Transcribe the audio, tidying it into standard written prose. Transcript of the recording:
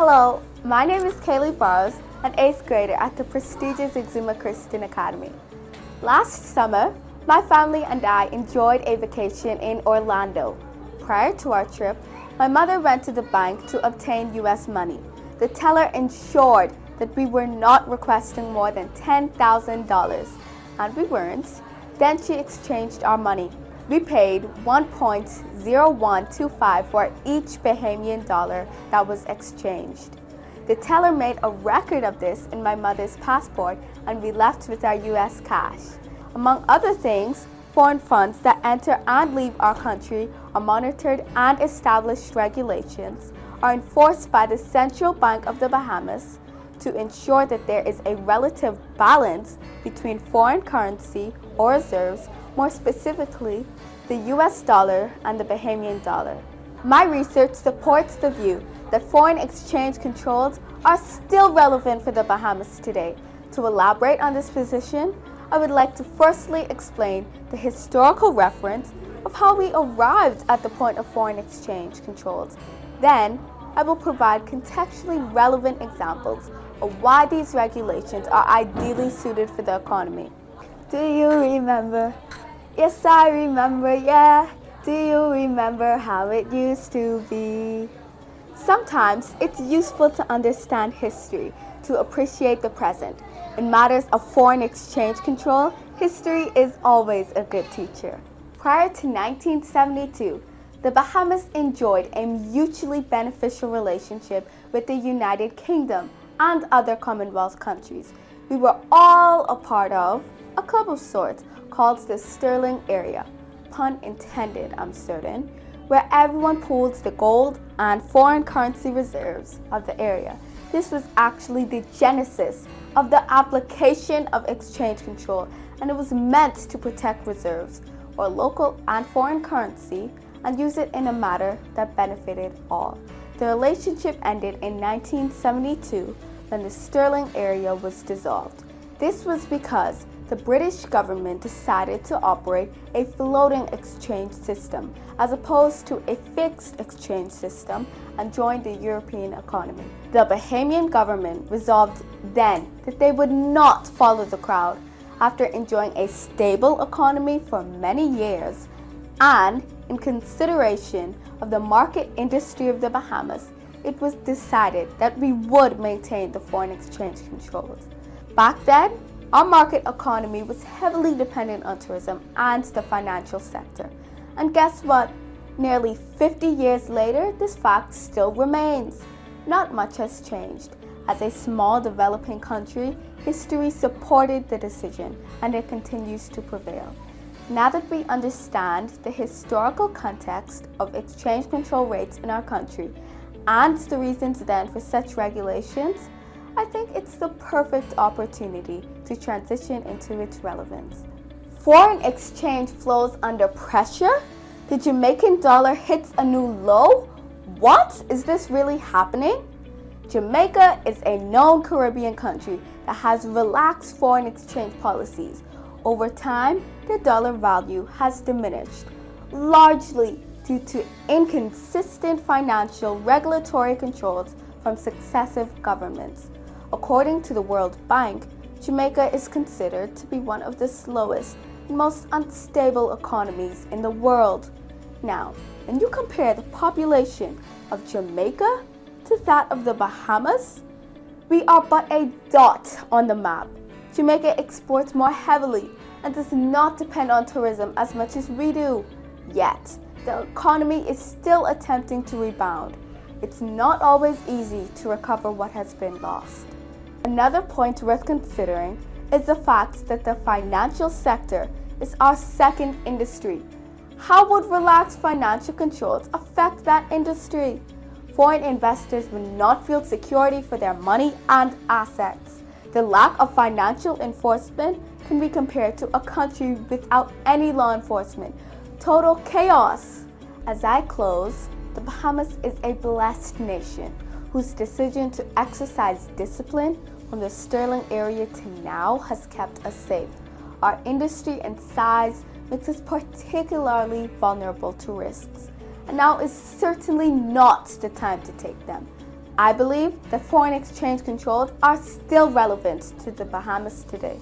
Hello, my name is Kaylee Burrows, an 8th grader at the prestigious Exuma Christian Academy. Last summer, my family and I enjoyed a vacation in Orlando. Prior to our trip, my mother went to the bank to obtain US money. The teller ensured that we were not requesting more than $10,000, and we weren't. Then she exchanged our money. We paid 1.0125 for each Bahamian dollar that was exchanged. The teller made a record of this in my mother's passport, and we left with our US cash. Among other things, foreign funds that enter and leave our country are monitored, and established regulations are enforced by the Central Bank of the Bahamas to ensure that there is a relative balance between foreign currency or reserves, more specifically the US dollar and the Bahamian dollar. My research supports the view that foreign exchange controls are still relevant for the Bahamas today. To elaborate on this position, I would like to firstly explain the historical reference of how we arrived at the point of foreign exchange controls. Then, I will provide contextually relevant examples of why these regulations are ideally suited for the economy. Do you remember? Yes, I remember, yeah. Do you remember how it used to be? Sometimes it's useful to understand history to appreciate the present. In matters of foreign exchange control, history is always a good teacher. Prior to 1972, the Bahamas enjoyed a mutually beneficial relationship with the United Kingdom and other Commonwealth countries. We were all a part of a club of sorts called the Sterling Area, pun intended, I'm certain, where everyone pools the gold and foreign currency reserves of the area. This was actually the genesis of the application of exchange control, and it was meant to protect reserves, or local and foreign currency, and use it in a manner that benefited all. The relationship ended in 1972 when the Sterling Area was dissolved. This was because the British government decided to operate a floating exchange system as opposed to a fixed exchange system and joined the European economy. The Bahamian government resolved then that they would not follow the crowd. After enjoying a stable economy for many years, and in consideration of the market industry of the Bahamas, it was decided that we would maintain the foreign exchange controls. Back then, our market economy was heavily dependent on tourism and the financial sector. And guess what? Nearly 50 years later, this fact still remains. Not much has changed. As a small developing country, history supported the decision, and it continues to prevail. Now that we understand the historical context of exchange control rates in our country and the reasons then for such regulations, I think it's the perfect opportunity to transition into its relevance. Foreign exchange flows under pressure? The Jamaican dollar hits a new low? What? Is this really happening? Jamaica is a known Caribbean country that has relaxed foreign exchange policies. Over time, the dollar value has diminished, largely due to inconsistent financial regulatory controls from successive governments. According to the World Bank, Jamaica is considered to be one of the slowest and most unstable economies in the world. Now, when you compare the population of Jamaica to that of the Bahamas, we are but a dot on the map. Jamaica exports more heavily and does not depend on tourism as much as we do. Yet, the economy is still attempting to rebound. It's not always easy to recover what has been lost. Another point worth considering is the fact that the financial sector is our second industry. How would relaxed financial controls affect that industry? Foreign investors will not feel security for their money and assets. The lack of financial enforcement can be compared to a country without any law enforcement. Total chaos. As I close, the Bahamas is a blessed nation whose decision to exercise discipline from the Sterling Area to now has kept us safe. Our industry and size makes us particularly vulnerable to risks, and now is certainly not the time to take them. I believe that foreign exchange controls are still relevant to the Bahamas today.